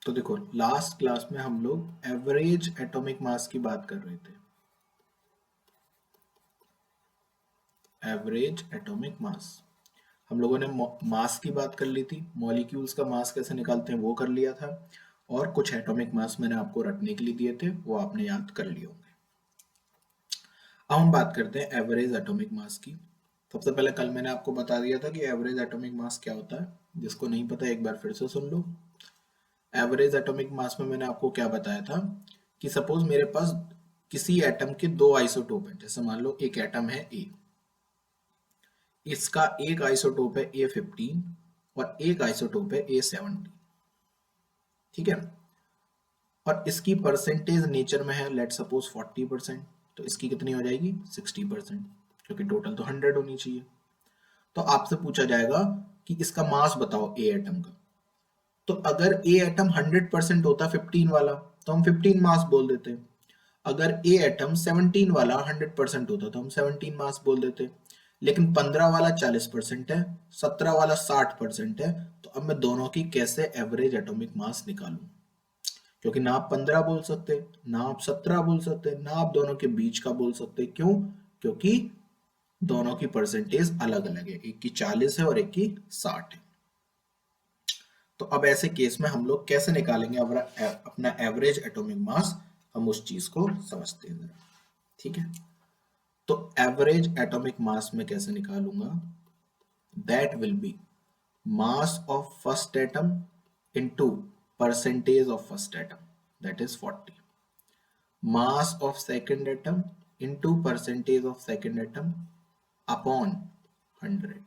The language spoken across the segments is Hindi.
तो देखो लास्ट क्लास में हम लोग एवरेज एटॉमिक मास की बात कर रहे थे। एवरेज एटॉमिक मास, हम लोगों ने मास की बात कर ली थी, मॉलिक्यूल्स का मास कैसे निकालते हैं वो कर लिया था, और कुछ एटॉमिक मास मैंने आपको रटने के लिए दिए थे, वो आपने याद कर लिए होंगे। अब हम बात करते हैं एवरेज एटॉमिक मास की। सबसे पहले कल मैंने आपको बता दिया था कि एवरेज एटॉमिक मास क्या होता है, जिसको नहीं पता एक बार फिर से सुन लो। एवरेज एटॉमिक मास में मैंने आपको क्या बताया था कि सपोज मेरे पास किसी एटम के दो आइसोटोप है। जैसे मान लो एक एटम है ए, इसका एक आइसोटोप है A15 और एक आइसोटोप है A17, ठीक है। और इसकी परसेंटेज नेचर में है लेट सपोज 40%, तो इसकी कितनी हो जाएगी 60%, क्योंकि टोटल तो 100 होनी चाहिए। तो आपसे पूछा जाएगा कि इसका मास बताओ ए एटम का। तो अगर ए एटम 100% होता 15 वाला तो हम 15 मास बोल देते। अगर ए एटम 17 वाला 100% होता तो हम 17 मास बोल देते। लेकिन 15 वाला 40% है, 17 वाला 60% है, तो अब मैं दोनों की कैसे एवरेज एटॉमिक मास निकालूं? क्योंकि ना आप 15 बोल सकते, ना आप 17 बोल सकते, ना आप दोनों के बीच का बोल सकते। क्यों? क्योंकि दोनों की परसेंटेज अलग अलग है, एक की 40 है और एक की 60 है। तो अब ऐसे केस में हम लोग कैसे निकालेंगे अपना एवरेज एटॉमिक मास, हम उस चीज को समझते हैं जरा, ठीक है। तो एवरेज एटॉमिक मास में कैसे निकालूंगा? That will be mass of first atom into percentage of first atom, that is 40, mass of second atom into percentage of second atom upon 100।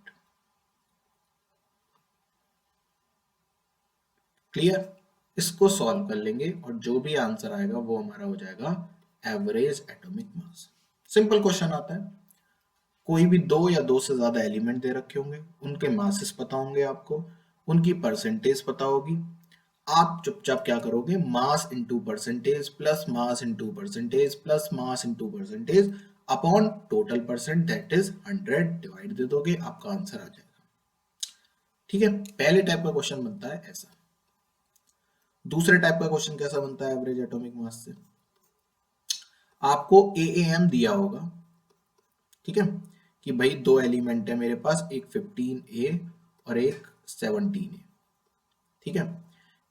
Clear? इसको सॉल्व कर लेंगे और जो भी आंसर आएगा वो हमारा हो जाएगा average atomic mass. Simple question आता है, कोई भी दो या दो से ज्यादा एलिमेंट दे रखे होंगे, उनके मासेस पता होंगे आपको, उनकी परसेंटेज पता होगी। आप चुपचाप क्या करोगे, mass into percentage plus mass into percentage plus mass into percentage upon total percent that is 100 divide दे दोगे, आपका आंसर आ जाएगा। ठीक है, पहले टाइप का क्वेश्चन बनता है ऐसा। दूसरे टाइप का क्वेश्चन कैसा बनता है एवरेज एटॉमिक मास से? आपको एएम दिया होगा, ठीक है, कि भाई दो एलिमेंट है मेरे पास, एक 15A और एक 17A, ठीक है।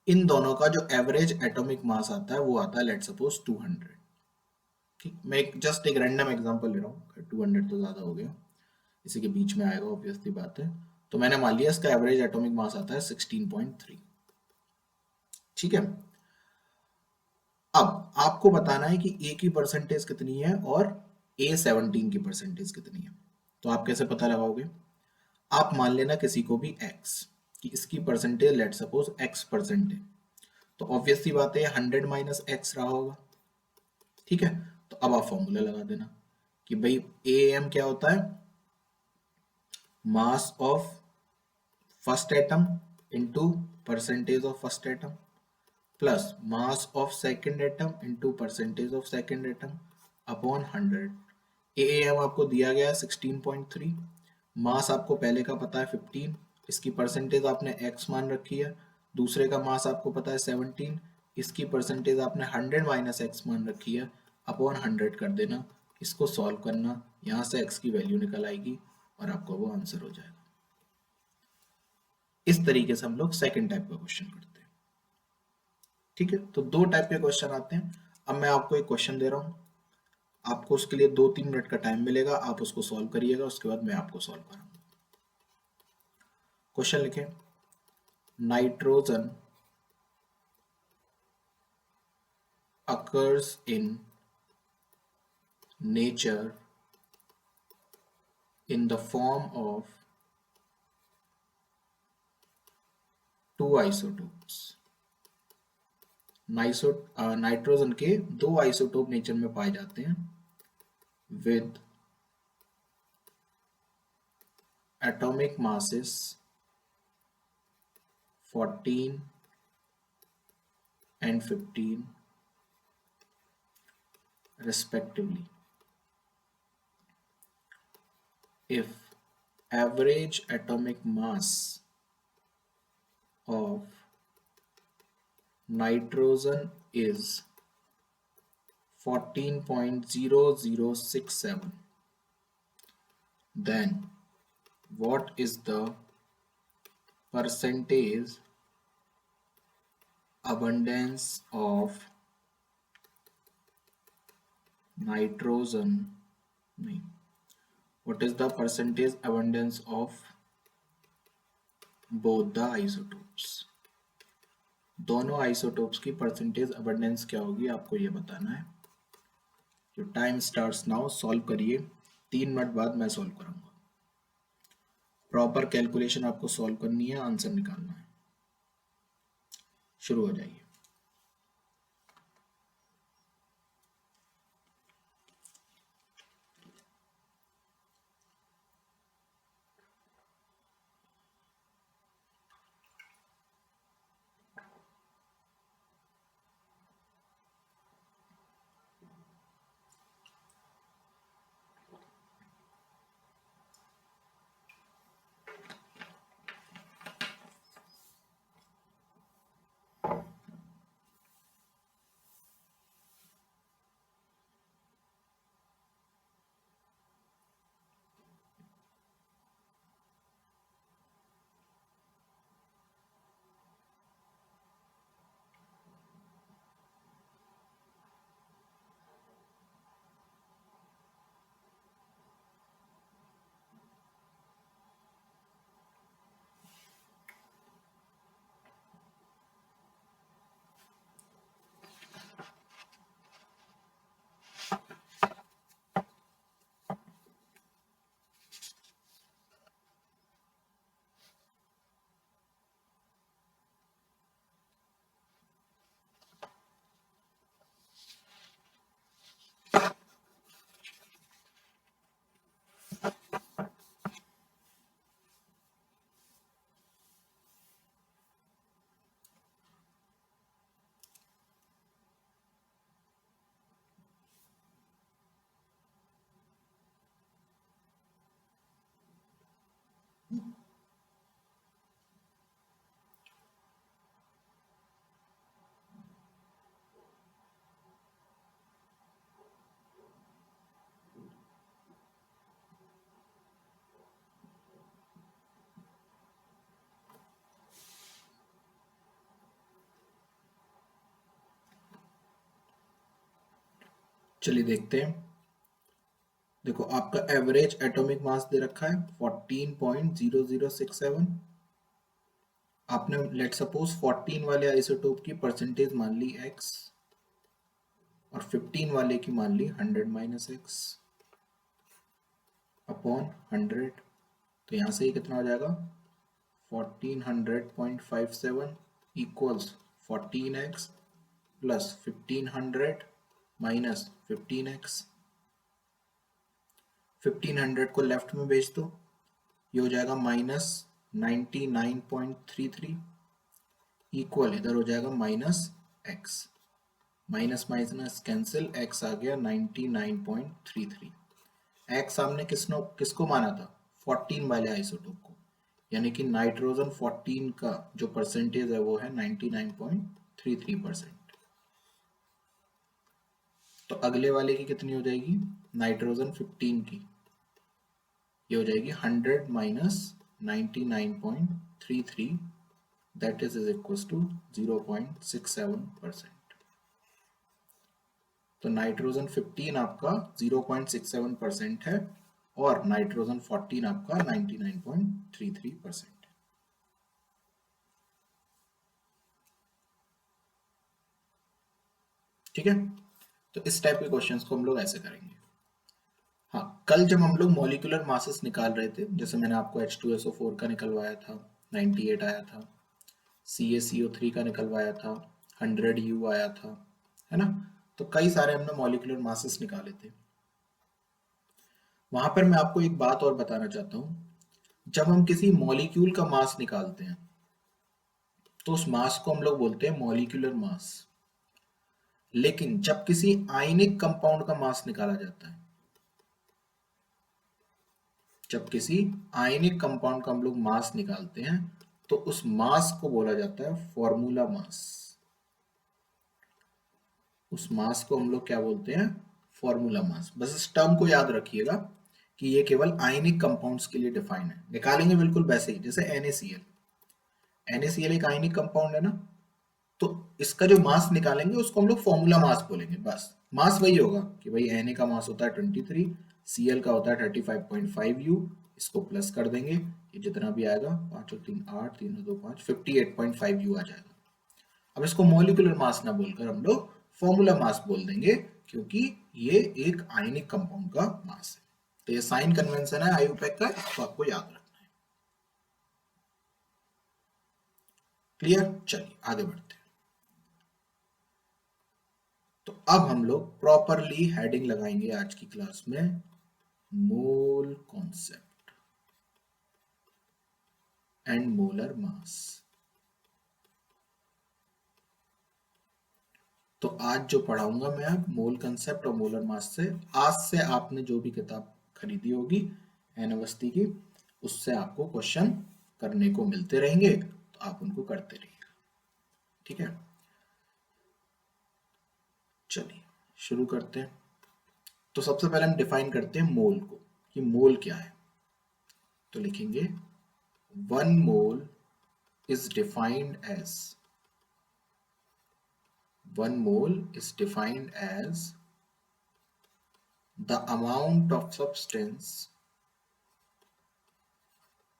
इन दोनों का जो एवरेज एटॉमिक मास आता है वो आता है लेट सपोज 200। ठीक, मैं जस्ट एक रैंडम एग्जांपल ले रहा हूँ, 200 तो ज्यादा हो गया, इसी के बीच में आएगा ऑब्वियसली बात है। तो मैंने मान लिया इसका एवरेज एटॉमिक मास आता है 16.3, ठीक है। अब आपको बताना है कि ए की परसेंटेज कितनी है और A17 की परसेंटेज कितनी है। तो आप कैसे पता लगाओगे? आप मान लेना किसी को भी x, कि इसकी परसेंटेज लेट सपोज x% है, तो ऑब्वियस सी बात है 100 माइनस एक्स रहा होगा, ठीक है। तो अब आप फॉर्मूला लगा देना कि भाई एएम क्या होता है, mass of first atom into percentage of first atom plus mass of second atom into percentage of second atom upon 100। Am आपको दिया गया है 16.3, मास आपको पहले का पता है 15, इसकी परसेंटेज आपने x मान रखी है, दूसरे का मास आपको पता है 17, इसकी परसेंटेज आपने 100 माइनस एक्स मान रखी है, अपॉन 100 कर देना। इसको सॉल्व करना, यहाँ से x की वैल्यू निकल आएगी और आपका वो आंसर हो जाएगा। इस तरीके से हम लोग सेकंड टाइप का क्वेश्चन करते हैं, ठीक है। तो दो टाइप के क्वेश्चन आते हैं। अब मैं आपको एक क्वेश्चन दे रहा हूँ, आपको उसके लिए 2-3 मिनट का टाइम मिलेगा, आप उसको सॉल्व करिएगा, उसके बाद मैं आपको सॉल्व कराऊंगा। क्वेश्चन लिखें, nitrogen occurs in nature in the form of two isotopes। Nitrogen के दो आइसोटोप नेचर में पाए जाते हैं with atomic masses 14 and 15 respectively। If average atomic mass of nitrogen is 14.0067, then what is the percentage abundance of nitrogen, what is the percentage abundance of both the isotopes? दोनों आइसोटोप्स की परसेंटेज अबंडेंस क्या होगी आपको ये बताना है। जो टाइम स्टार्ट्स नाउ, सॉल्व करिए, 3 मिनट बाद मैं सॉल्व करूंगा। प्रॉपर कैलकुलेशन आपको सॉल्व करनी है, आंसर निकालना है। शुरू हो जाइए। चलिए देखते हैं। देखो आपका एवरेज एटॉमिक मास दे रखा है 14.0067। आपने लेट सपोज 14 वाले आइसोटोप की परसेंटेज मान ली x और 15 वाले की मान ली 100 माइनस एक्स अपॉन 100। तो यहाँ से ही कितना हो जाएगा 1400.57 equals 14x plus 1500 minus 15x। 1500 को लेफ्ट में भेज दो, ये हो जाएगा माइनस 99.33 इक्वल इधर हो जाएगा minus x। Minus minus cancel, x आ गया 99.33। x सामने किसको माना था 14 वाले आइसोटोप को, यानी कि नाइट्रोजन 14 का जो परसेंटेज है वो है 99.33%। तो अगले वाले की कितनी हो जाएगी नाइट्रोजन 15 की, ये हो जाएगी 100 minus 99.33 that is equal to 0.67%। तो नाइट्रोजन 15 आपका 0.67% है और नाइट्रोजन 14 आपका 99.33%। ठीक है, तो इस टाइप के क्वेश्चंस को हम लोग ऐसे करेंगे। हाँ, कल जब हम लोग मॉलिक्यूलर मासेस निकाल रहे थे, जैसे मैंने आपको H2SO4 का निकलवाया था 98 आया था, CaCO3 का निकलवाया था 100U आया था, है ना। तो कई सारे हमने मॉलिक्यूलर मासेस निकाले थे। वहां पर मैं आपको एक बात और बताना चाहता हूं, जब हम किसी मॉलिक्यूल का मास निकालते हैं तो उस मास को हम लोग बोलते हैं मॉलिक्यूलर मास। लेकिन जब किसी आयनिक कंपाउंड का मास निकाला जाता है, जब किसी आयनिक कंपाउंड का हम लोग मास निकालते हैं तो उस मास को बोला जाता है फॉर्मूला मास। उस मास को हम लोग क्या बोलते हैं, फॉर्मूला मास। बस इस टर्म को याद रखिएगा कि ये केवल आयनिक कंपाउंड्स के लिए डिफाइन है। निकालेंगे बिल्कुल वैसे ही जैसे NaCl। NaCl एक आयनिक कंपाउंड है ना, तो इसका जो मास निकालेंगे उसको हम लोग फॉर्मूला मास बोलेंगे। बस मास वही होगा कि भाई Na का मास होता है 23, Cl का होता है 35.5 U, इसको प्लस कर देंगे, ये जितना भी आएगा 5 और 3 8, 3 और 2 5, 58.5 U आ जाएगा। अब इसको मॉलिक्यूलर मास ना बोलकर हम लोग फॉर्मूला मास बोल देंगे, क्योंकि ये एक आयनिक कंपाउंड का मास है। तो ये साइन कन्वेंशन है आईयूपैक का, इसको आपको याद रखना है। क्लियर? चलिए आगे बढ़ते हैं। तो अब हम लोग प्रॉपरली हेडिंग लगाएंगे आज की क्लास में, mole concept and molar mass. तो आज जो पढ़ाऊंगा मैं अब मोल कंसेप्ट और मोलर मास से, आज से आपने जो भी किताब खरीदी होगी एन अवस्थी की, उससे आपको क्वेश्चन करने को मिलते रहेंगे, तो आप उनको करते रहिएगा। ठीक है, चलिए शुरू करते हैं। तो सबसे पहले हम डिफाइन करते हैं मोल को, कि मोल क्या है। तो लिखेंगे 1 mole is defined as, 1 mole is defined as the amount of substance,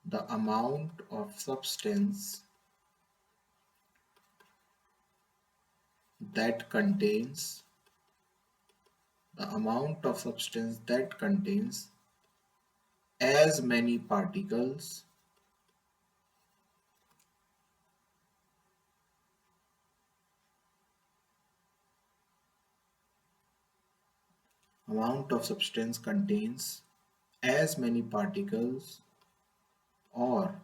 the amount of substance that contains, the amount of substance that contains as many particles amount of substance contains as many particles or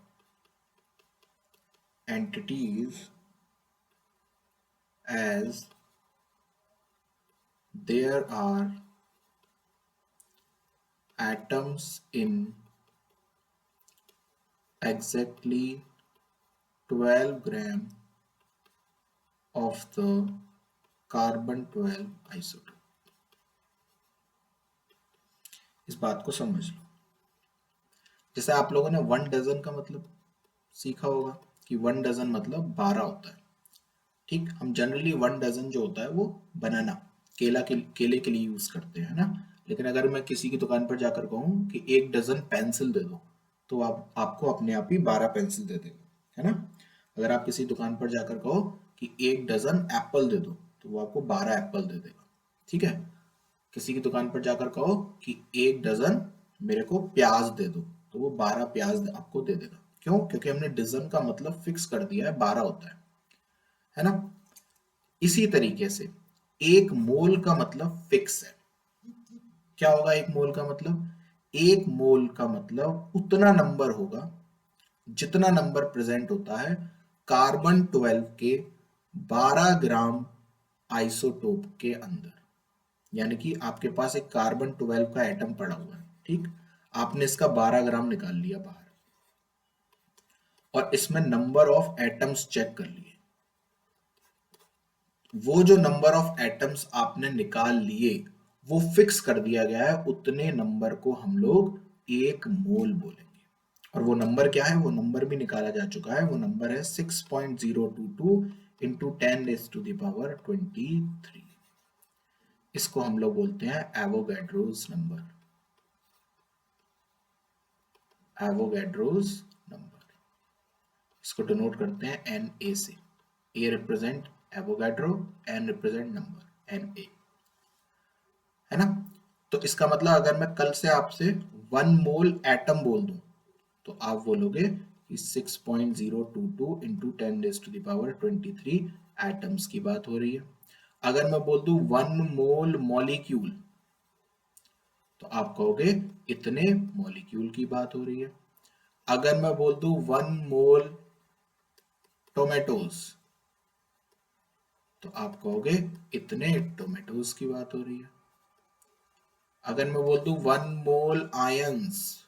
entities as there are atoms in exactly 12 gram of the carbon 12 isotope। इस बात को समझ लो। जैसे आप लोगों ने 1 डजन का मतलब सीखा होगा कि 1 डजन मतलब 12 होता है। ठीक, हम जनरली 1 डजन जो होता है वो बनाना, केले के लिए यूज करते हैं ना। लेकिन अगर मैं किसी की दुकान पर जाकर कहूँ कि 1 डजन पेंसिल दे दो, तो आपको अपने आप ही 12 पेंसिल दे देगा, है ना। अगर आप किसी दुकान पर जाकर कहो कि 1 डजन एप्पल दे दो, तो वो आपको 12 एप्पल दे देगा। ठीक है, किसी की दुकान पर जाकर कहो कि 1 डजन मेरे को प्याज दे दो, तो वो 12 प्याज आपको दे देगा। क्यों? क्योंकि हमने डजन का मतलब फिक्स कर दिया है, 12 होता है ना। इसी तरीके से एक मोल का मतलब फिक्स है। क्या होगा एक मोल का मतलब? एक मोल का मतलब उतना नंबर होगा जितना नंबर प्रेजेंट होता है कार्बन 12 के 12 ग्राम आइसोटोप के अंदर। यानी कि आपके पास एक कार्बन 12 का एटम पड़ा हुआ है, ठीक, आपने इसका 12 ग्राम निकाल लिया बाहर, और इसमें नंबर ऑफ एटम्स चेक कर लिए। वो जो नंबर ऑफ एटम्स आपने निकाल लिए वो फिक्स कर दिया गया है, उतने नंबर को हम लोग एक मोल बोलेंगे। और वो नंबर क्या है? वो नंबर भी निकाला जा चुका है, वो नंबर है 6.022 इंटू 10⁻23। इसको हम लोग बोलते हैं एवोगैड्रोस नंबर, एवोगैड्रोस नंबर। इसको डिनोट करते हैं Na से। A represent Avogadro, N represent number Na, है ना। तो इसका मतलब अगर मैं कल से आपसे 1 मोल एटम बोल दूं, तो आप बोलोगे कि 6.022 इंटू 10⁻23 एटम्स की बात हो रही है। अगर मैं बोल दूं 1 मोल मॉलिक्यूल, तो आप कहोगे इतने मॉलिक्यूल की बात हो रही है। अगर मैं बोल दूं 1 मोल टोमेटोज, तो आप कहोगे इतने टोमेटोज की बात हो रही है। अगर मैं बोल दूं 1 मोल आयंस,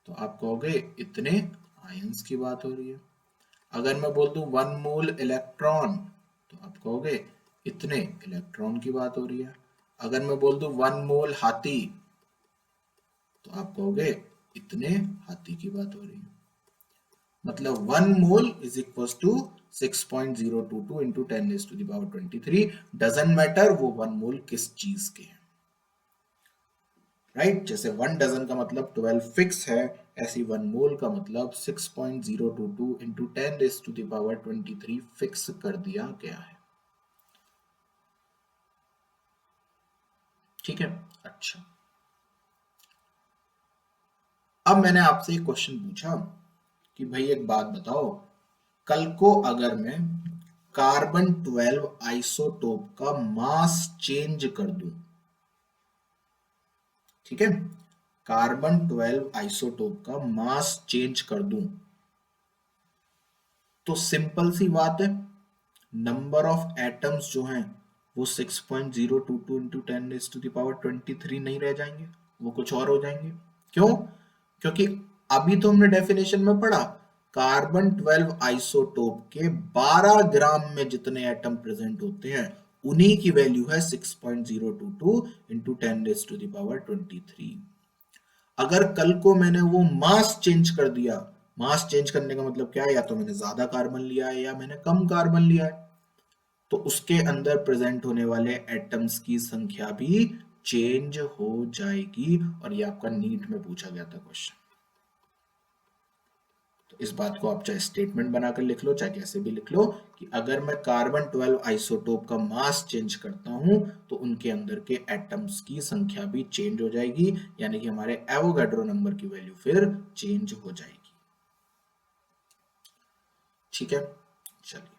तो आप कहोगे इतने आयंस की बात हो रही है। अगर मैं बोल दूं 1 मोल इलेक्ट्रॉन, तो आप कहोगे इतने इलेक्ट्रॉन की बात हो रही है। अगर मैं बोल दूं 1 मोल हाथी, तो आप कहोगे इतने हाथी की बात हो रही है। मतलब 1 mole is equal to 6.022 into 10⁻23। Doesn't matter वो 1 मोल किस चीज के हैं, राइट। जैसे 1 डजन का मतलब 12 फिक्स है, ऐसी 1 मोल का मतलब 6.022 इंटू 10⁻23 फिक्स कर दिया गया है। ठीक है। अच्छा, अब मैंने आपसे एक क्वेश्चन पूछा कि भाई एक बात बताओ, कल को अगर मैं कार्बन 12 आइसोटोप का मास चेंज कर दूं, ठीक है, कार्बन 12 आइसोटोप का मास चेंज कर दूं, तो सिंपल सी बात है, नंबर ऑफ एटम्स जो हैं वो 6.022 इंटू 10⁻23 नहीं रह जाएंगे, वो कुछ और हो जाएंगे। क्यों? क्योंकि अभी तो हमने डेफिनेशन में पढ़ा, कार्बन 12 आइसोटोप के 12 ग्राम में जितने एटम प्रेजेंट होते हैं उन्हीं की वैल्यू है 6.022 इंटू 10⁻23। अगर कल को मैंने वो मास चेंज कर दिया, मास चेंज करने का मतलब क्या है, या तो मैंने ज्यादा कार्बन लिया है या मैंने कम कार्बन लिया है, तो उसके अंदर प्रेजेंट होने वाले एटम्स की संख्या भी चेंज हो जाएगी। और ये आपका नीट में पूछा गया था क्वेश्चन। तो इस बात को आप चाहे स्टेटमेंट बनाकर लिख लो, चाहे कैसे भी लिख लो, कि अगर मैं कार्बन 12 आइसोटोप का मास चेंज करता हूं तो उनके अंदर के एटम्स की संख्या भी चेंज हो जाएगी, यानी कि हमारे एवोगाड्रो नंबर की वैल्यू फिर चेंज हो जाएगी। ठीक है, चलिए,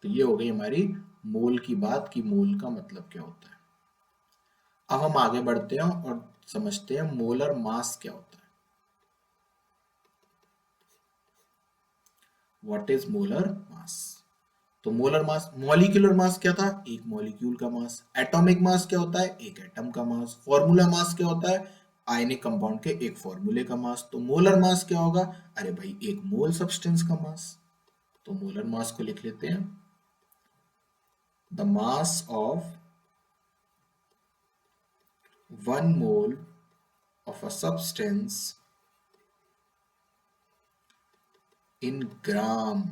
तो ये हो गई हमारी मोल की बात, कि मोल का मतलब क्या होता है। अब हम आगे बढ़ते हैं और समझते हैं मोलर मास क्या होता है। What is molar mass? तो मोलर मास, मॉलिक्यूलर मास क्या था? एक मॉलिक्यूल का मास। एटॉमिक मास क्या होता है? एक एटम का मास। फॉर्मूला मास क्या होता है? आयनिक कंपाउंड के एक फॉर्मूले का मास। तो मोलर मास क्या होगा? अरे भाई, एक मोल सब्सटेंस का मास। तो मोलर मास को लिख लेते हैं, the mass of 1 mole of a substance in ग्राम,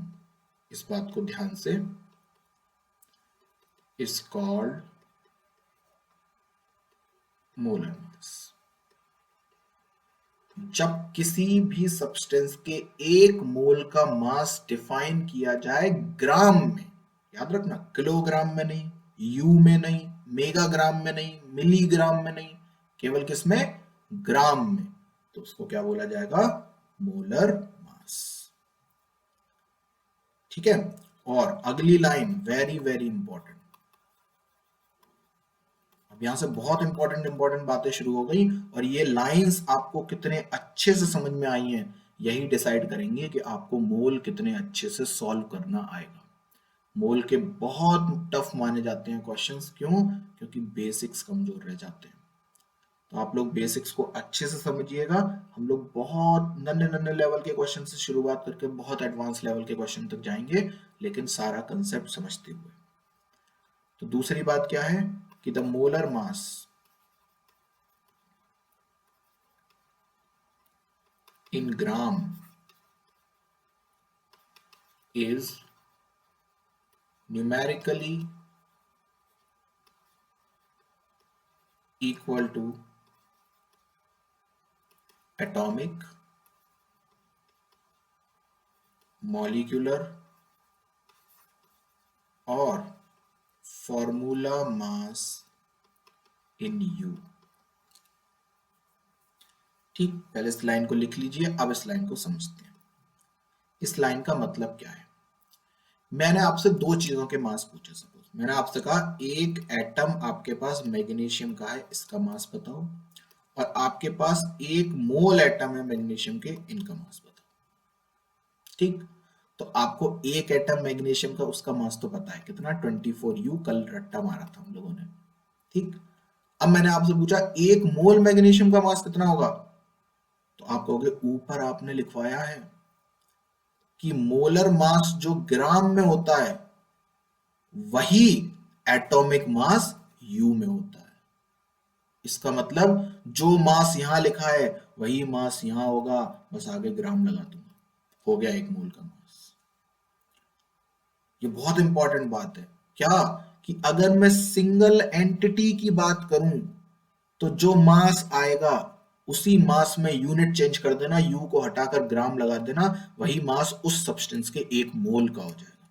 इस बात को ध्यान से, is called मोलर मास। जब किसी भी सब्सटेंस के 1 मोल का मास डिफाइन किया जाए ग्राम में, याद रखना, किलोग्राम में नहीं, यू में नहीं, मेगाग्राम में नहीं, मिलीग्राम में नहीं, केवल किसमें? ग्राम में, तो उसको क्या बोला जाएगा? Molar mass. ठीक है। और अगली लाइन वेरी वेरी इंपॉर्टेंट, अब यहां से बहुत इंपॉर्टेंट इंपॉर्टेंट बातें शुरू हो गई, और ये लाइंस आपको कितने अच्छे से समझ में आई हैं यही डिसाइड करेंगे कि आपको मोल कितने अच्छे से सॉल्व करना आएगा। मोल के बहुत टफ माने जाते हैं क्वेश्चंस, क्यों? क्योंकि बेसिक्स कमजोर रह जाते हैं। तो आप लोग बेसिक्स को अच्छे से समझिएगा। हम लोग बहुत नन्हे नन्हे लेवल के क्वेश्चन से शुरुआत करके बहुत एडवांस लेवल के क्वेश्चन तक जाएंगे, लेकिन सारा कंसेप्ट समझते हुए। तो दूसरी बात क्या है कि the molar mass in gram is numerically equal to atomic, molecular और फॉर्मूला मास इन यू। ठीक, पहले इस लाइन को लिख लीजिए, अब इस लाइन को समझते हैं। इस लाइन का मतलब क्या है? मैंने आपसे दो चीजों के मास पूछे। सपोज मैंने आपसे कहा एक एटम आपके पास मैग्नीशियम का है, इसका मास बताओ, और आपके पास एक मोल एटम है मैग्नीशियम के, इनका मास बताओ। ठीक, तो आपको एक एटम मैग्नीशियम का, उसका मास तो पता है कितना, 24U, कल रट्टा मारा था हम लोगों ने। ठीक, अब मैंने आपसे पूछा एक मोल मैग्नीशियम का मास कितना होगा, तो आप कहोगे ऊपर आपने लिखवाया है कि मोलर मास जो ग्राम में होता है वही एटॉमिक मास u में होता है। इसका मतलब जो मास यहां लिखा है वही मास यहां होगा, बस आगे ग्राम लगा दूंगा, हो गया एक मोल का मास। ये बहुत इंपॉर्टेंट बात है क्या, कि अगर मैं सिंगल एंटिटी की बात करूं तो जो मास आएगा उसी मास में यूनिट चेंज कर देना, यू को हटाकर ग्राम लगा देना, वही मास उस सब्सटेंस के एक मोल का हो जाएगा।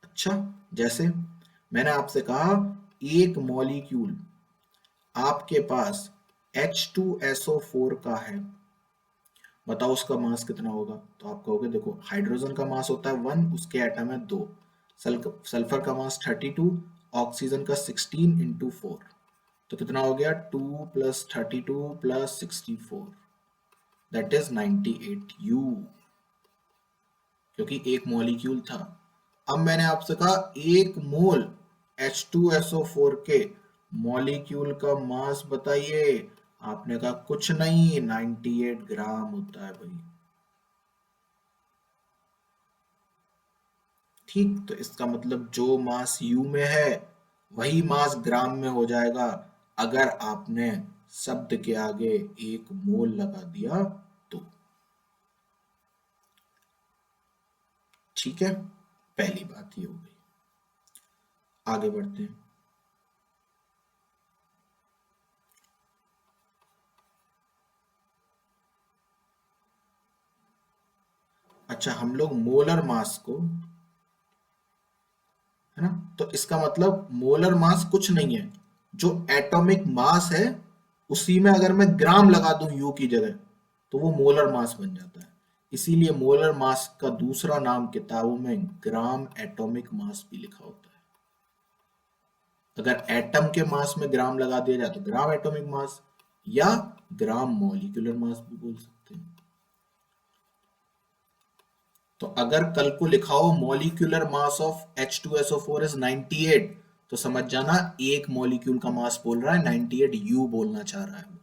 अच्छा, जैसे मैंने आपसे कहा एक मॉलिक्यूल आपके पास H2SO4 का है, बताओ उसका मास कितना होगा। तो आप कहोगे देखो हाइड्रोजन का मास होता है 1, उसके एटम है 2, सल्फर का मास 32, ऑक्सीजन का 16 इंटू 4, तो कितना हो गया 2 + 32 + 64, दैट इज 98U, क्योंकि एक मॉलिक्यूल था। अब मैंने आपसे कहा एक मोल H2SO4 के मॉलिक्यूल का मास बताइए, आपने कहा कुछ नहीं, 98 ग्राम होता है भाई। ठीक, तो इसका मतलब जो मास U में है वही मास ग्राम में हो जाएगा अगर आपने शब्द के आगे एक मोल लगा दिया तो। ठीक है, पहली बात ये हो गई। आगे बढ़ते हैं। अच्छा, हम लोग मोलर मास को, है ना, तो इसका मतलब मोलर मास कुछ नहीं है, जो एटॉमिक मास है उसी में अगर मैं ग्राम लगा दूं यू की जगह तो वो मोलर मास बन जाता है। इसीलिए मोलर मास का दूसरा नाम किताबों में ग्राम एटॉमिक मास भी लिखा होता है। अगर एटम के मास में ग्राम लगा दिया जाए तो ग्राम एटॉमिक मास, या ग्राम मॉलिक्यूलर मास भी बोल सकते हैं। तो अगर कल को लिखा हो molecular mass of H2SO4 is 98, तो समझ जाना एक मॉलिक्यूल का मास बोल रहा है, 98U बोलना चाह रहा है वो।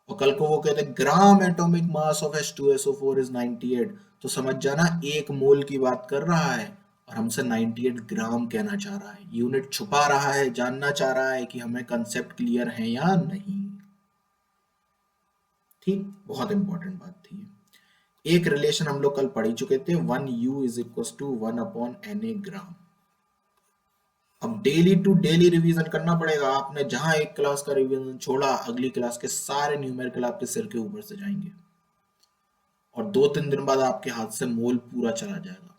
और कल को वो कहते हैं gram atomic mass of H2SO4 is 98, तो समझ जाना एक मोल की बात कर रहा है और हमसे 98 ग्राम कहना चाह रहा है। यूनिट छुपा रहा है, जानना चाह रहा है कि हमें कंसेप्ट क्लियर है या नहीं। ठीक, बहुत इंपॉर्टेंट बात थी। एक रिलेशन हम लोग कल पढ़ ही चुके थे, 1U is equal to 1/Na ग्राम। अब डेली टू डेली रिवीजन करना पड़ेगा। आपने जहां एक क्लास का रिवीजन छोड़ा, अगली क्लास के सारे न्यूमेरिकल आपके सिर के ऊपर से जाएंगे और 2-3 दिन बाद आपके हाथ से मोल पूरा चला जाएगा।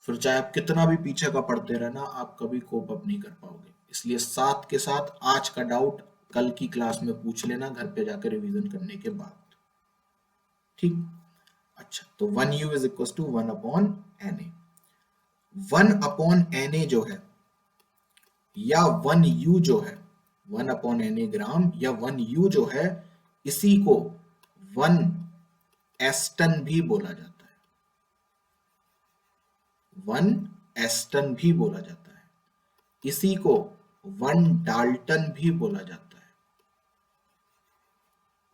फिर चाहे आप कितना भी पीछे का पढ़ते रहना, आप कभी कोप अप नहीं कर पाओगे। इसलिए साथ के साथ आज का डाउट कल की क्लास में पूछ लेना घर पे जाकर रिवीजन करने के बाद। ठीक, अच्छा, तो 1U is equal to 1/Na। 1/Na जो है या 1U जो है, 1/Na ग्राम या 1U जो है, इसी को 1 एस्टन भी बोला जाता है। 1 एस्टन भी बोला जाता है। इसी को 1 डाल्टन भी बोला जाता है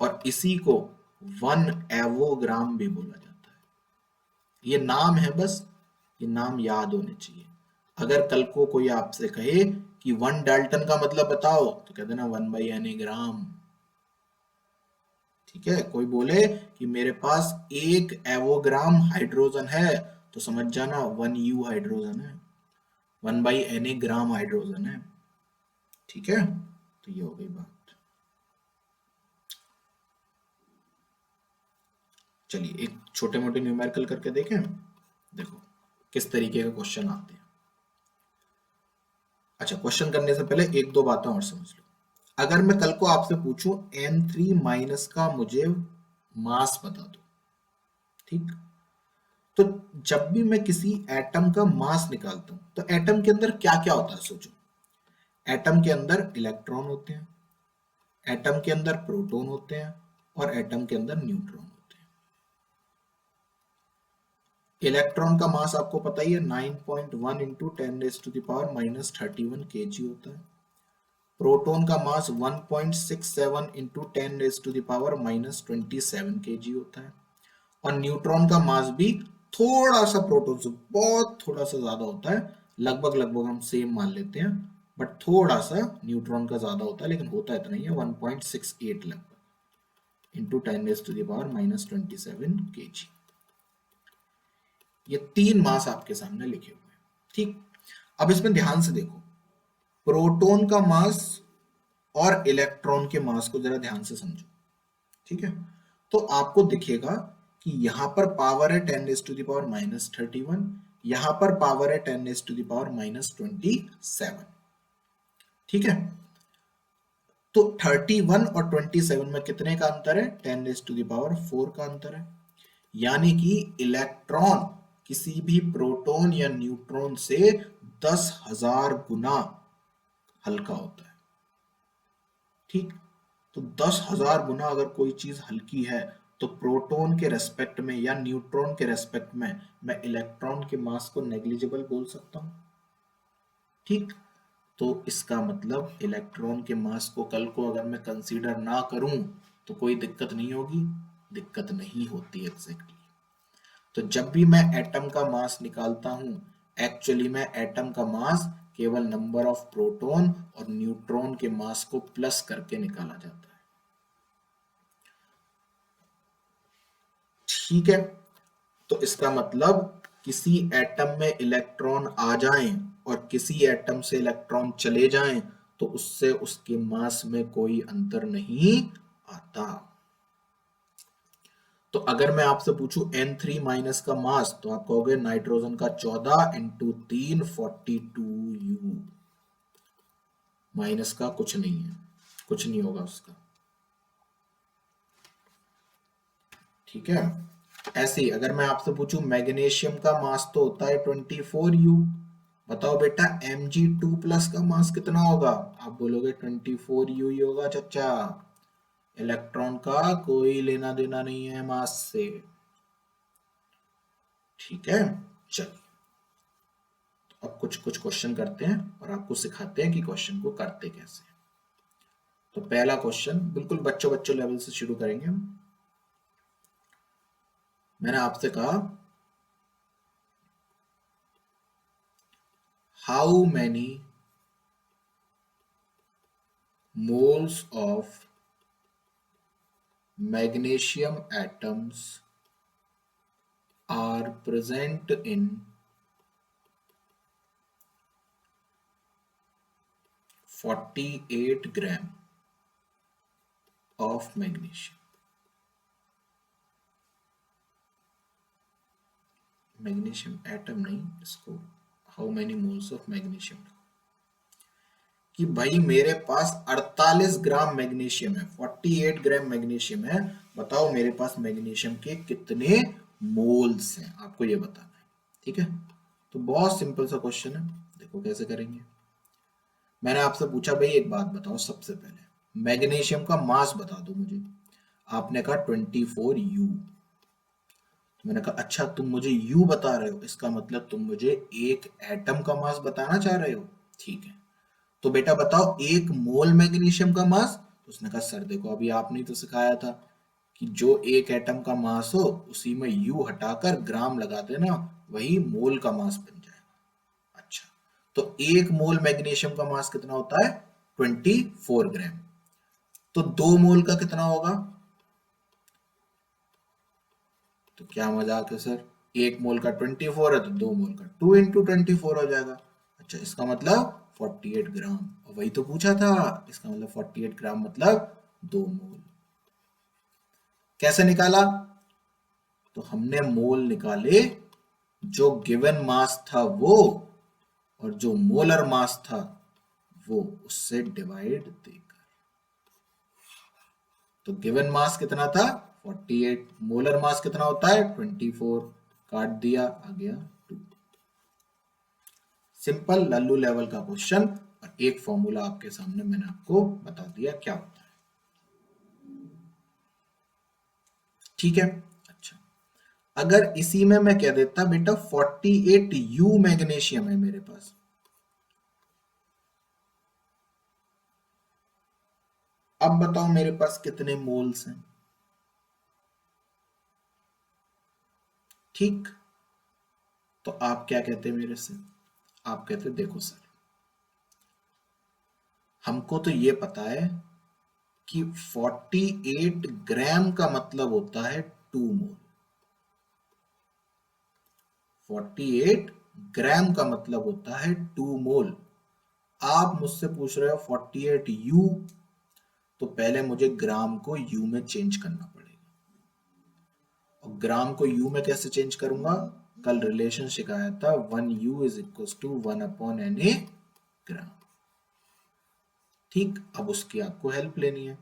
और इसी को 1 एवोग्राम भी बोला जाता है। ये नाम है, बस ये नाम याद होने चाहिए। अगर कल को कोई आपसे कहे कि 1 डाल्टन का मतलब बताओ, तो कह देना 1/Na ग्राम। ठीक है, कोई बोले कि मेरे पास 1 एवोग्राम हाइड्रोजन है, तो समझ जाना 1U हाइड्रोजन है, 1/Na ग्राम हाइड्रोजन है। ठीक है, तो ये हो गई बात। चलिए एक छोटे मोटे न्यूमेरिकल करके देखें, देखो किस तरीके का क्वेश्चन आते हैं। अच्छा, क्वेश्चन करने से पहले एक दो बातें और समझ लो। अगर मैं कल को आपसे पूछूं N3- का मुझे मास बता दो, ठीक, तो जब भी मैं किसी एटम का मास निकालता हूं तो एटम के अंदर क्या क्या होता है सोचो। एटम के अंदर इलेक्ट्रॉन होते हैं, एटम के अंदर प्रोटॉन होते हैं और एटम के अंदर न्यूट्रॉन होते हैं। इलेक्ट्रॉन का मास आपको पता ही है 9.1 इंटू 10⁻⁻31 kg होता है। प्रोटॉन का मास 1.67 इंटू 10⁻⁻27 kg होता है और न्यूट्रॉन का मास भी थोड़ा सा प्रोटॉन से बहुत थोड़ा सा ज्यादा होता है, लगभग लगभग हम सेम मान लेते हैं, बट थोड़ा सा न्यूट्रॉन का ज्यादा होता है, लेकिन होता इतना ही है 1.68 लगभग इंटू 10⁻⁻27 kg। ये 3 मास आपके सामने लिखे हुए हैं। ठीक, अब इसमें ध्यान से देखो, प्रोटॉन का मास और इलेक्ट्रॉन के मास को जरा ध्यान से समझो। ठीक है, तो आपको दिखेगा कि यहां पर पावर है 10⁻⁻31, यहां पर पावर है 10⁻⁻27। ठीक है, तो 31 और 27 में कितने का अंतर है? 10⁻4 का अंतर है। यानी कि इलेक्ट्रॉन किसी भी प्रोटॉन या न्यूट्रॉन से 10,000 गुना हल्का होता है। ठीक, तो 10,000 गुना अगर कोई चीज हल्की है, तो प्रोटॉन के रेस्पेक्ट में या न्यूट्रॉन के रेस्पेक्ट में मैं इलेक्ट्रॉन के मास को नेग्लिजिबल बोल सकता हूं। ठीक, तो इसका मतलब इलेक्ट्रॉन के मास को कल को अगर मैं कंसीडर ना करूं तो कोई दिक्कत नहीं होगी, दिक्कत नहीं होती एग्जैक्टली। तो जब भी मैं एटम का मास निकालता हूं, एक्चुअली में एटम का मास केवल नंबर ऑफ प्रोटॉन और न्यूट्रॉन के मास को प्लस करके निकाला जाता है। ठीक है, तो इसका मतलब किसी एटम में इलेक्ट्रॉन आ जाएं और किसी एटम से इलेक्ट्रॉन चले जाएं तो उससे उसके मास में कोई अंतर नहीं आता। तो अगर मैं आपसे पूछूं N3 माइनस का मास, तो आप कहोगे नाइट्रोजन का 14 इंटू 3 42U। माइनस का कुछ नहीं है, कुछ नहीं होगा उसका। ठीक है, ऐसे ही अगर मैं आपसे पूछूं मैग्नीशियम का मास तो होता है 24U, बताओ बेटा Mg2+ का मास कितना होगा? आप बोलोगे 24U ही होगा चचा, इलेक्ट्रॉन का कोई लेना देना नहीं है मास से। ठीक है, चलिए अब कुछ कुछ क्वेश्चन करते हैं और आपको सिखाते हैं कि क्वेश्चन को करते कैसे। तो पहला क्वेश्चन बिल्कुल बच्चों बच्चों लेवल से शुरू करेंगे हम। मैंने आपसे कहा how many moles of magnesium atoms are present in 48 gram of magnesium। Magnesium atom नहीं, इसको how many moles of magnesium, कि भाई मेरे पास 48 ग्राम मैग्नीशियम है, 48 ग्राम मैग्नीशियम है, बताओ मेरे पास मैग्नीशियम के कितने मोल्स हैं, आपको ये बताना है। ठीक है, तो बहुत सिंपल सा क्वेश्चन है, देखो कैसे करेंगे। मैंने आपसे पूछा भाई एक बात बताओ, सबसे पहले मैग्नीशियम का मास बता दो मुझे, आपने कहा 24U। मैंने कहा अच्छा तुम मुझे U बता रहे हो, इसका मतलब तुम मुझे एक एटम का मास बताना चाह रहे हो। ठीक है, तो बेटा बताओ एक मोल मैग्नीशियम का मास। तो उसने कहा सर देखो अभी आपने तो सिखाया था कि जो एक एटम का मास हो उसी में यू हटाकर ग्राम लगा देना, वही मोल का मास बन जाएगा। अच्छा, तो एक मोल मैग्नीशियम का मास कितना होता है? 24 ग्राम। तो 2 मोल का कितना होगा? तो क्या मजाक है सर, एक मोल का 24 है तो 2 मोल का 2 × 24 हो जाएगा। अच्छा, इसका मतलब 48 ग्राम, और वही तो पूछा था, इसका मतलब 48 ग्राम मतलब 2 मोल। कैसे निकाला? तो हमने मोल निकाले जो गिवन मास था वो, और जो मोलर मास था वो उससे डिवाइड देकर। तो गिवन मास कितना था? 48, मोलर मास कितना होता है? 24, काट दिया आ गया 2। सिंपल लल्लू लेवल का क्वेश्चन, और एक फॉर्मूला आपके सामने मैंने आपको बता दिया क्या होता है। ठीक है, अच्छा अगर इसी में मैं कह देता बेटा 48U मैग्नीशियम है मेरे पास, अब बताओ मेरे पास कितने मोल्स हैं? ठीक, तो आप क्या कहते हैं मेरे से? आप कहते देखो सर, हमको तो ये पता है कि 48 ग्राम का मतलब होता है 2 मोल। 48 ग्राम का मतलब होता है 2 मोल। आप मुझसे पूछ रहे हो 48 यू, तो पहले मुझे ग्राम को यू में चेंज करना पड़ेगा। और ग्राम को यू में कैसे चेंज करूंगा? कल रिलेशन सिखाया था, 1 u is equal to 1 upon N A gram. ठीक, अब उसकी आपको हेल्प लेनी है।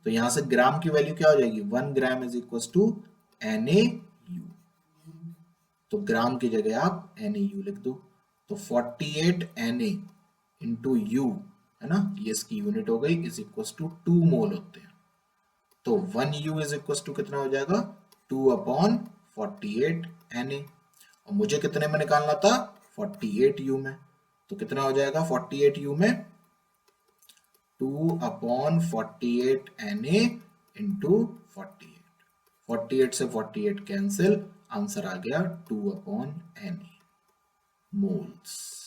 तो यहां से ग्राम की वैल्यू क्या हो जाएगी? 1 gram is equal to N A U. तो ग्राम की जगह आप एन ए यू लिख दो। तो 48 एन ए इंटू यू, है ना, ये इसकी यूनिट हो गई, इज इक्वल टू 2 मोल होते हैं। तो 1 यू इज इक्वल टू कितना हो जाएगा? 2 अपॉन 48 एन ए। और मुझे कितने में निकालना था? 48 यू में। तो कितना हो जाएगा 48 यू में? 2 अपॉन 48 एन ए इंटू 48। 48 से 48 कैंसिल, आंसर आ गया 2 अपॉन एन ए मोल्स।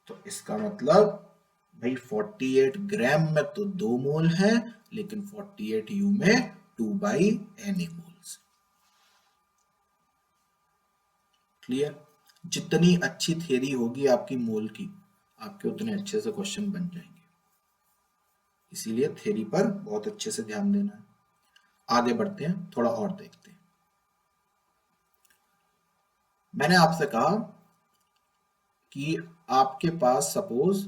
तो इसका मतलब भाई 48 ग्राम में तो 2 मोल है, लेकिन 48 यू में 2 by N A moles. Clear? जितनी अच्छी थ्योरी होगी आपकी मोल की, आपके उतने अच्छे से क्वेश्चन बन जाएंगे। इसीलिए थ्योरी पर बहुत अच्छे से ध्यान देना है। आगे बढ़ते हैं, थोड़ा और देखते हैं। मैंने आपसे कहा कि आपके पास सपोज,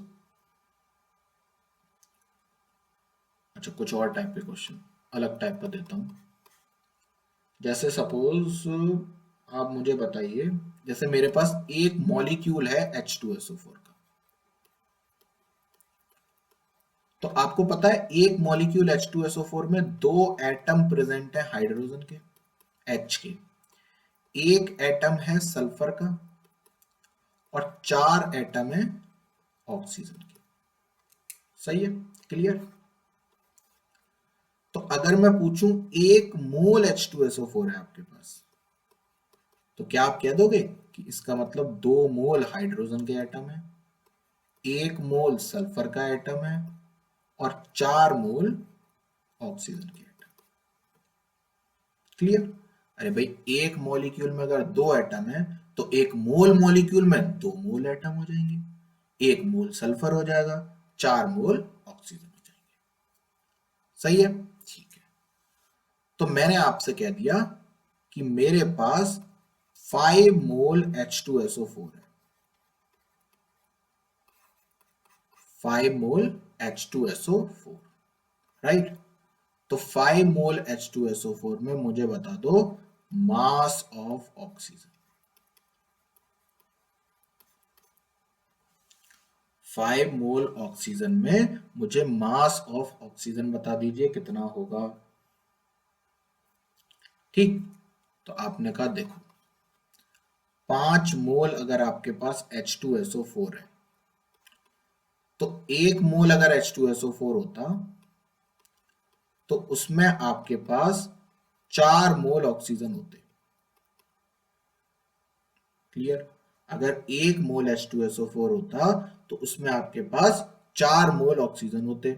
अच्छा कुछ और टाइप के क्वेश्चन, अलग टाइप का देता हूं। जैसे सपोज आप मुझे बताइए, जैसे मेरे पास एक मॉलिक्यूल है H2SO4 का। तो आपको पता है एक मॉलिक्यूल H2SO4 में 2 एटम प्रेजेंट है हाइड्रोजन के, H के। एक एटम है सल्फर का और 4 एटम है ऑक्सीजन के। सही है? क्लियर? तो अगर मैं पूछूं एक मोल H2SO4 है आपके पास, तो क्या आप कह दोगे कि इसका मतलब 2 मोल हाइड्रोजन के एटम है, 1 मोल सल्फर का एटम है और 4 मोल ऑक्सीजन के एटम। क्लियर? अरे भाई एक मॉलिक्यूल में अगर 2 एटम है तो एक मोल मॉलिक्यूल में 2 मोल एटम हो जाएंगे, 1 मोल सल्फर हो जाएगा, 4 मोल ऑक्सीजन हो जाएंगे। सही है? ठीक है। तो मैंने आपसे कह दिया कि मेरे पास 5 मोल H2SO4 है, 5 मोल H2SO4, राइट? तो 5 मोल H2SO4 में मुझे बता दो mass of oxygen. 5 mole oxygen में मुझे मास ऑफ ऑक्सीजन बता दीजिए कितना होगा। ठीक, तो आपने कहा देखो 5 मोल अगर आपके पास H2SO4 है, तो 1 मोल अगर H2SO4 होता तो उसमें आपके पास 4 मोल ऑक्सीजन होते। क्लियर? अगर 1 मोल H2SO4 होता तो उसमें आपके पास 4 मोल ऑक्सीजन होते।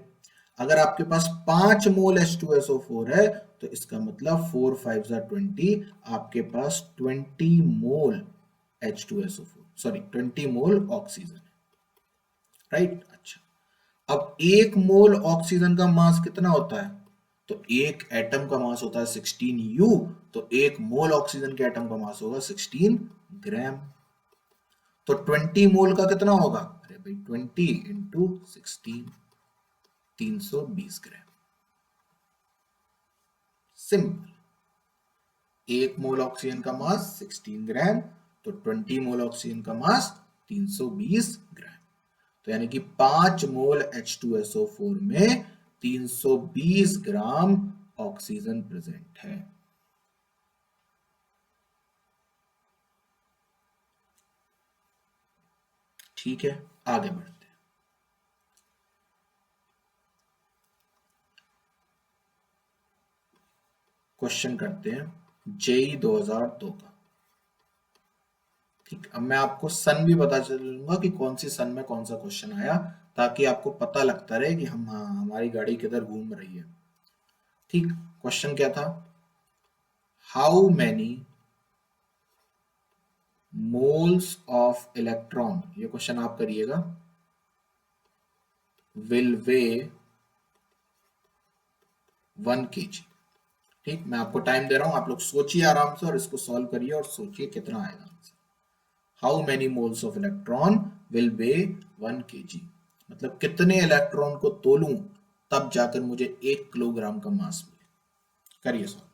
अगर आपके पास 5 मोल H2SO4 है तो इसका मतलब 4 5 जा 20, आपके पास 20 मोल H2SO4, सॉरी 20 मोल ऑक्सीजन है, राइट? अच्छा, अब 1 मोल ऑक्सीजन का मास कितना होता है? तो एक एटम का मास होता है 16 U, तो 1 मोल ऑक्सीजन के एटम का मास होगा 16 ग्राम। तो 20 मोल का कितना होगा? अरे भाई 20 इंटू 16, 320 ग्राम। सिंपल। 1 मोल ऑक्सीजन का मास 16 ग्राम, तो 20 मोल ऑक्सीजन का मास 320 ग्राम। तो यानी कि 5 मोल H2SO4 में 320 ग्राम ऑक्सीजन प्रेजेंट है। ठीक है, आगे बढ़ते हैं। क्वेश्चन करते हैं जेई 2002 का। ठीक, अब मैं आपको सन भी बता चलूंगा कि कौन सी सन में कौन सा क्वेश्चन आया, ताकि आपको पता लगता रहे कि हम, हाँ, हमारी गाड़ी किधर घूम रही है। ठीक, क्वेश्चन क्या था? How many moles of electron, ये क्वेश्चन आप करिएगा, विल वे 1 kg। ठीक, मैं आपको टाइम दे रहा हूं, आप लोग सोचिए आराम से और इसको सॉल्व करिए और सोचिए कितना आएगा answer. How many moles of electron will way 1 kg, मतलब कितने इलेक्ट्रॉन को तोलूं तब जाकर मुझे 1 किलोग्राम का मास मिले। करिए सॉल्व।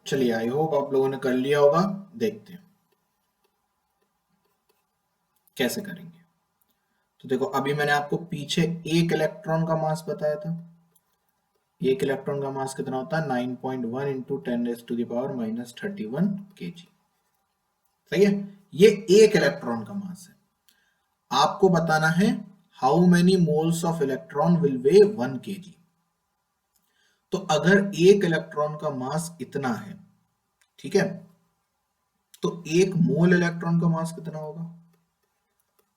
चलिए, आई होप आप लोगों ने कर लिया होगा। देखते हैं कैसे करेंगे। तो देखो, अभी मैंने आपको पीछे एक इलेक्ट्रॉन का मास बताया था। एक इलेक्ट्रॉन का मास कितना होता है? 9.1 इंटू 10⁻⁻31 kg। सही है, ये एक इलेक्ट्रॉन का मास है। आपको बताना है how many moles of electron will way 1 kg। तो अगर एक इलेक्ट्रॉन का मास इतना है, ठीक है, तो एक मोल इलेक्ट्रॉन का मास कितना होगा?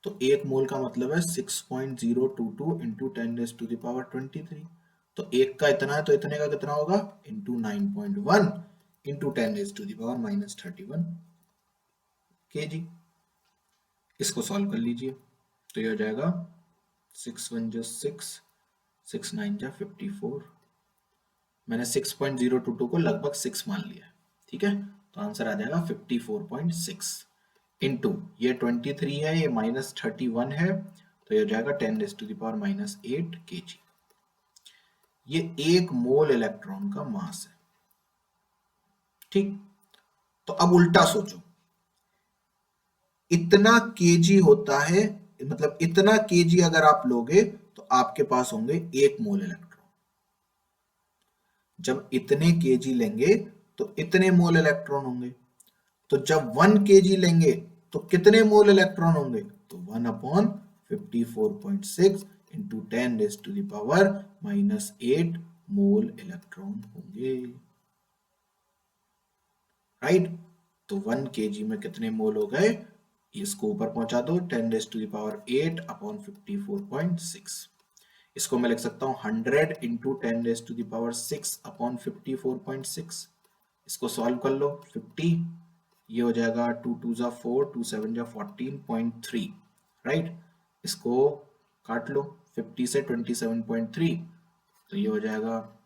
तो एक मोल का मतलब है 6.022 इंटू 10⁻23। तो एक का इतना है तो इतने का कितना होगा? Into 9.1 into 10⁻⁻31 kg। इसको सॉल्व कर लीजिए, तो ये हो जाएगा 6 1 जा 6, 6 9 जा 54। मैंने 6.022 को लगभग 6 मान लिया है, ठीक है, तो आंसर आ जाएगा 54.6 इंटू, ये 23 है, ये -31 है, तो ये हो जाएगा 10⁻⁻8 kg। ये एक मोल इलेक्ट्रॉन का मास है। ठीक, तो अब उल्टा सोचो, इतना केजी होता है, मतलब इतना केजी अगर आप लोगे तो आपके पास होंगे 1 मोल इलेक्ट्रॉन। जब इतने केजी लेंगे तो इतने मोल इलेक्ट्रॉन होंगे। तो जब 1 केजी लेंगे तो कितने मोल इलेक्ट्रॉन होंगे? तो 1/54.6 इंटू 10⁻⁻8 मोल इलेक्ट्रॉन होंगे। राइट? तो 1 केजी में कितने मोल हो गए? इसको ऊपर पहुंचा दो, 10⁻8 अपॉन 54.6। इसको मैं लिख सकता हूं 100 इंटू 10⁻6 अपॉन 54.6। इसको सॉल्व कर लो, 50, ये हो जाएगा 2 2 जा 4, 2 7 जा 14.3। राइट? इसको काट लो, 50 से 27.3, तो ये हो जाएगा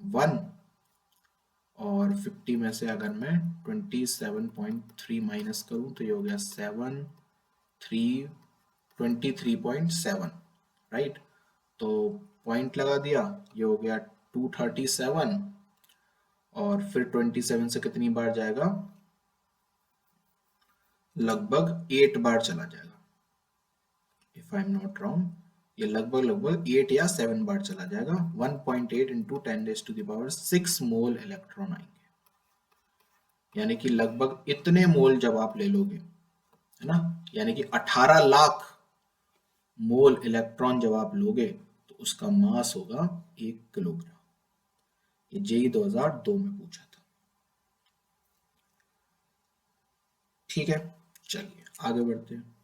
1, और 50 में से अगर मैं 27.3 माइनस करूं तो ये हो गया 7 3 23.7। राइट? तो पॉइंट लगा दिया, ये हो गया 237, और फिर 27 से कितनी बार जाएगा? लगभग 8 बार चला जाएगा, if I am not wrong. ये लगभग 8 या 7 बार चला जाएगा। 1.8 इंटू 10⁻6 मोल इलेक्ट्रॉन आएंगे, यानी कि लगभग इतने मोल जब आप ले लोगे, है ना, यानी कि 18 लाख मोल इलेक्ट्रॉन जब आप लोगे तो उसका मास होगा 1 किलोग्राम। ये जेई 2002 में पूछा था। ठीक है, चलिए आगे बढ़ते हैं।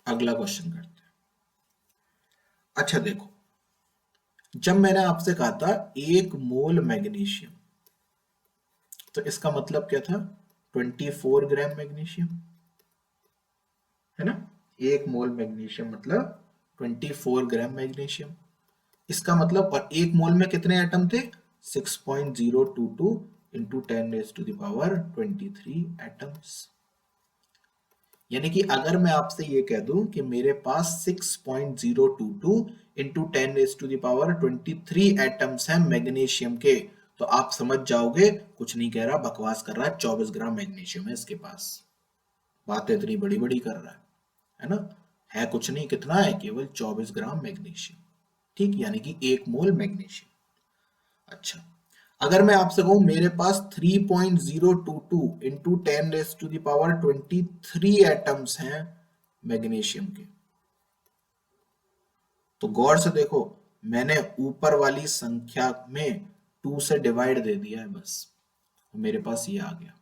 अगला क्वेश्चन करते हैं। अच्छा देखो, जब मैंने आपसे कहा था 1 मोल मैग्नीशियम, तो इसका मतलब क्या था? 24 ग्राम मैग्नीशियम, है ना। 1 मोल मैग्नीशियम मतलब 24 ग्राम मैग्नीशियम। इसका मतलब, और 1 मोल में कितने एटम थे? 6.022 इंटू 10⁻23 एटम्स। यानी कि अगर मैं आपसे ये कह दूं कि मेरे पास 6.022 इंटू 10⁻23 एटम्स हैं मैग्नीशियम के, तो आप समझ जाओगे कुछ नहीं कह रहा, बकवास कर रहा है, 24 ग्राम मैग्नीशियम है इसके पास। बातें इतनी बड़ी बड़ी कर रहा है ना। है कुछ नहीं, कितना है? केवल 24 ग्राम मैग्नीशियम। ठीक, यानी कि 1 मोल मैग्नीशियम। अच्छा, अगर मैं आपसे कहूं मेरे पास 3.022 इंटू 10⁻23 एटम्स हैं मैग्नीशियम के, तो गौर से देखो, मैंने ऊपर वाली संख्या में 2 से डिवाइड दे दिया है बस, मेरे पास ये आ गया।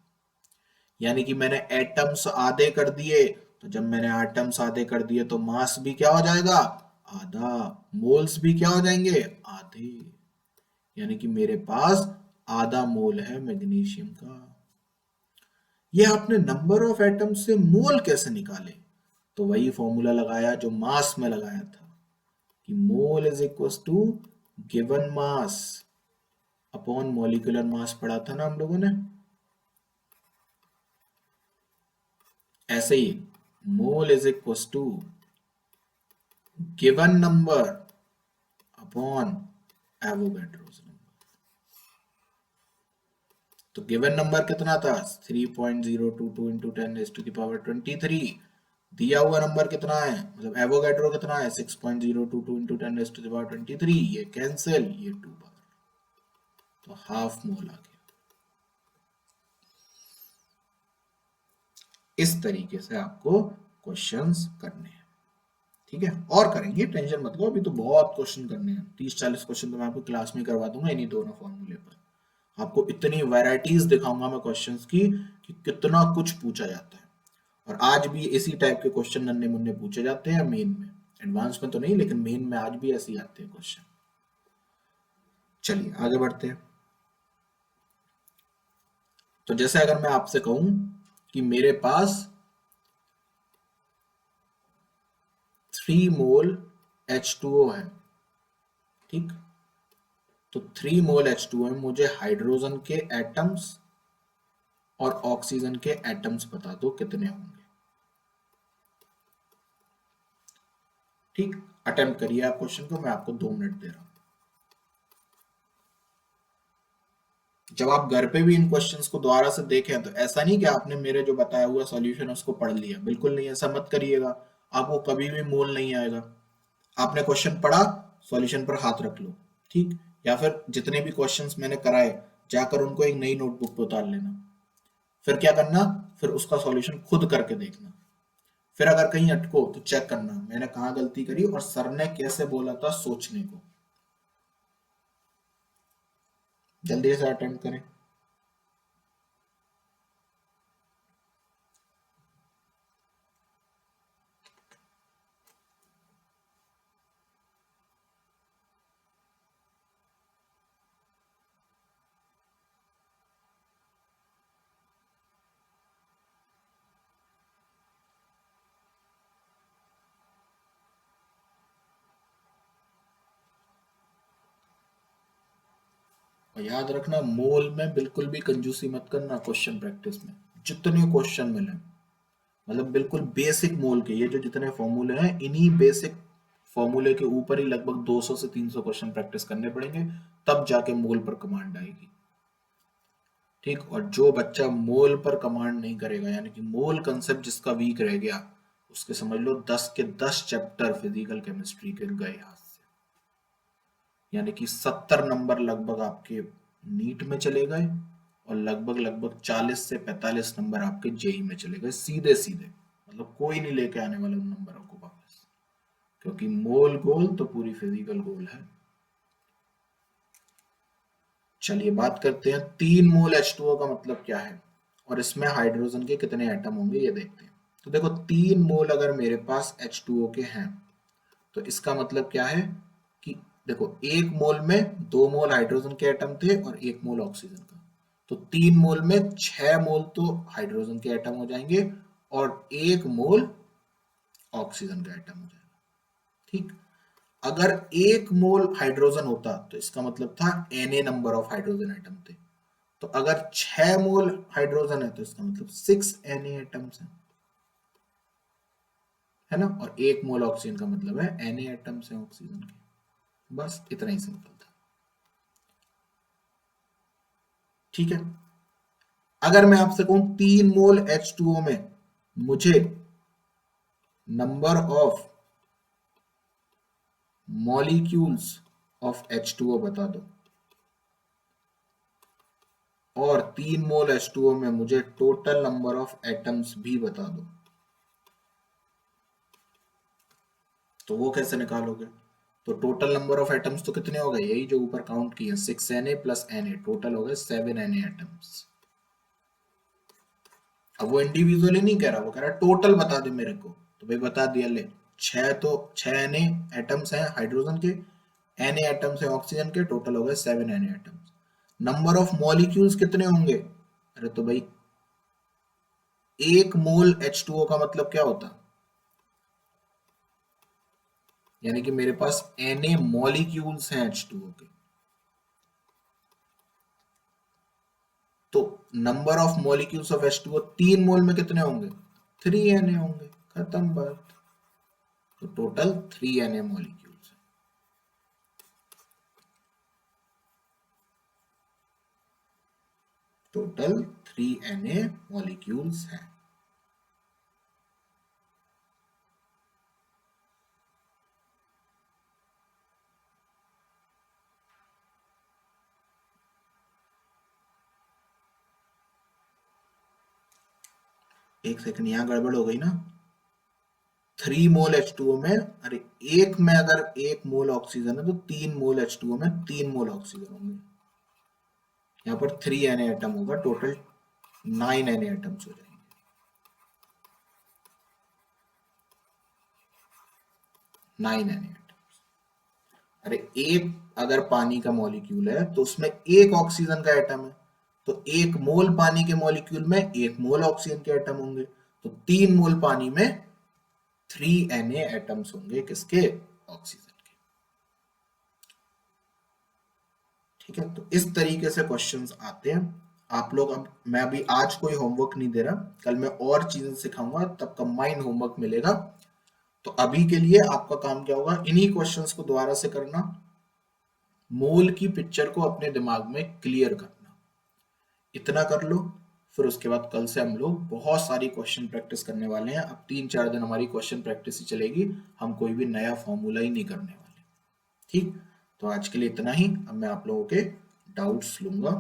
यानी कि मैंने एटम्स आधे कर दिए, तो जब मैंने एटम्स आधे कर दिए तो मास भी क्या हो जाएगा? आधा। मोल्स भी क्या हो जाएंगे? आधे। यानी कि मेरे पास आधा मोल है मैग्नीशियम का। ये आपने नंबर ऑफ एटम से मोल कैसे निकाले? तो वही फॉर्मूला लगाया जो मास में लगाया था, कि mole is equal to given mass upon molecular mass. पढ़ा था ना हम लोगों ने, ऐसे ही mole is equal to given number upon Avogadro's number. तो गिवन नंबर कितना था? 3.022 इंटू 10⁻23। दिया हुआ नंबर कितना है, मतलब एवोगैड्रो कितना है? 6.022 इंटू 10⁻23। ये कैंसिल, ये 2 बार, तो हाफ मोल आ गया। इस तरीके से आपको क्वेश्चंस करने हैं। ठीक है, और करेंगे, टेंशन मत लो, अभी तो बहुत क्वेश्चन करने हैं। 30-40 क्वेश्चन तो मैं आपको क्लास में करवा दूंगा इन्हीं दोनों फॉर्मूले पर। आपको इतनी वैरायटीज दिखाऊंगा मैं क्वेश्चंस की कि कितना कुछ पूछा जाता है। और आज भी इसी टाइप के क्वेश्चन नन्हे मुन्ने पूछे जाते हैं मेन में। एडवांस में तो नहीं, लेकिन मेन में आज भी ऐसे ही आते हैं क्वेश्चन। चलिए आगे बढ़ते हैं। तो जैसे अगर मैं आपसे कहूं कि मेरे पास 3 मोल H2O है, ठीक, तो 3 मोल H2O में मुझे हाइड्रोजन के एटम्स और ऑक्सीजन के एटम्स बता दो कितने होंगे। ठीक, अटेम्प्ट करिए आप क्वेश्चन को, मैं आपको 2 मिनट दे रहा हूं। जब आप घर पे भी इन क्वेश्चंस को दोबारा से देखें तो ऐसा नहीं कि आपने मेरे जो बताया हुआ सॉल्यूशन है उसको पढ़ लिया, बिल्कुल नहीं, ऐसा मत करिएगा। आपको कभी भी मोल नहीं आएगा। आपने क्वेश्चन पढ़ा, सॉल्यूशन पर हाथ रख लो, ठीक। या फिर जितने भी क्वेश्चंस मैंने कराए, जाकर उनको एक नई नोटबुक पे उतार लेना। फिर क्या करना, फिर उसका सॉल्यूशन खुद करके देखना। फिर अगर कहीं अटको तो चेक करना मैंने कहाँ गलती करी और सर ने कैसे बोला था सोचने को। जल्दी से अटेम्प्ट करें। और याद रखना, मोल में बिल्कुल भी कंजूसी मत करना क्वेश्चन प्रैक्टिस में। जितने क्वेश्चन मिले, मतलब बिल्कुल बेसिक मोल के, ये जो जितने फॉर्मूले हैं इन्हीं बेसिक फॉर्मूले के ऊपर ही लगभग 200 से 300 क्वेश्चन प्रैक्टिस करने पड़ेंगे, तब जाके मोल पर कमांड आएगी, ठीक। और जो बच्चा मोल पर कमांड नहीं करेगा, यानी कि मोल कंसेप्ट जिसका वीक रह गया, उसके समझ लो 10 के 10 चैप्टर फिजिकल केमिस्ट्री के गए हाथ से। यानी कि 70 नंबर लगभग आपके नीट में चले गए, और लगभग लगभग 40 से 45 नंबर आपके जेई में चले गए, सीधे सीधे। मतलब कोई नहीं लेके आने वाला उन नंबरों को वापस, क्योंकि मोल गोल तो पूरी फिजिकल गोल है। चलिए बात करते हैं 3 मोल H2O का मतलब क्या है, और इसमें हाइड्रोजन के कितने एटम होंगे ये देखते हैं। तो देखो 3 मोल अगर मेरे पास H2O के हैं, तो इसका मतलब क्या है कि देखो 1 मोल में 2 मोल हाइड्रोजन के एटम थे और 1 मोल ऑक्सीजन का। तो 3 मोल में 6 मोल तो हाइड्रोजन के एटम हो जाएंगे और 1 मोल ऑक्सीजन का एटम हो जाएगा, ठीक। अगर 1 मोल हाइड्रोजन होता तो इसका मतलब था Na number of hydrogen atom थे। तो अगर 6 मोल हाइड्रोजन है तो इसका मतलब 6 Na एटम्स है ना। और 1 मोल ऑक्सीजन का मतलब है Na एटम्स है ऑक्सीजन के। बस इतना ही सिंपल था, ठीक है। अगर मैं आपसे कहूं 3 मोल H2O में मुझे number of molecules of H2O बता दो, और 3 मोल H2O में मुझे टोटल नंबर ऑफ एटम्स भी बता दो, तो वो कैसे निकालोगे। तो टोटल नंबर ऑफ एटम्स तो कितने हो गए, यही जो ऊपर काउंट किए 6Na प्लस Na, टोटल हो गए 7Na एटम्स। अब वो इंडिविजुअली नहीं कह रहा, वो कह रहा टोटल बता दे मेरे को। तो भाई बता दिया, ले 6, तो 6Na एटम्स हैं हाइड्रोजन के, Na एटम्स हैं ऑक्सीजन के, टोटल हो गए 7Na atoms. Number of molecules कितने होंगे, अरे तो भाई 1 मोल H2O का मतलब क्या होता, यानी कि मेरे पास Na मॉलिक्यूल्स हैं H2O के। तो number of molecules of H2O 3 मोल में कितने होंगे, 3Na होंगे, खत्म बात। तो टोटल 3Na मॉलिक्यूल्स है। टोटल 3Na मॉलिक्यूल्स हैं। एक सेकंड, यहां गड़बड़ हो गई ना। 3 मोल H2O में, अरे एक में अगर 1 मोल ऑक्सीजन है तो 3 मोल H2O में 3 मोल ऑक्सीजन होंगे। यहाँ पर 3Na एटम होगा, टोटल 9Na एटम्स हो जाएंगे। 9Na atom. अरे एक अगर पानी का मॉलिक्यूल है तो उसमें एक ऑक्सीजन का एटम है, तो 1 मोल पानी के मॉलिक्यूल में 1 मोल ऑक्सीजन के एटम होंगे। तो 3 मोल पानी में 3Na एटम्स होंगे, किसके, ऑक्सीजन के। ठीक है, तो इस तरीके से क्वेश्चंस आते हैं। आप लोग, अब मैं अभी आज कोई होमवर्क नहीं दे रहा, कल मैं और चीजें सिखाऊंगा, तब कंबाइंड होमवर्क मिलेगा। तो अभी के लिए आपका काम क्या होगा, इन्हीं क्वेश्चंस को दोबारा से करना, मोल की पिक्चर को अपने दिमाग में क्लियर करना। इतना कर लो, फिर उसके बाद कल से हम लोग बहुत सारी क्वेश्चन प्रैक्टिस करने वाले हैं। अब 3-4 दिन हमारी क्वेश्चन प्रैक्टिस ही चलेगी, हम कोई भी नया फॉर्मूला ही नहीं करने वाले। ठीक, तो आज के लिए इतना ही। अब मैं आप लोगों के डाउट्स लूंगा।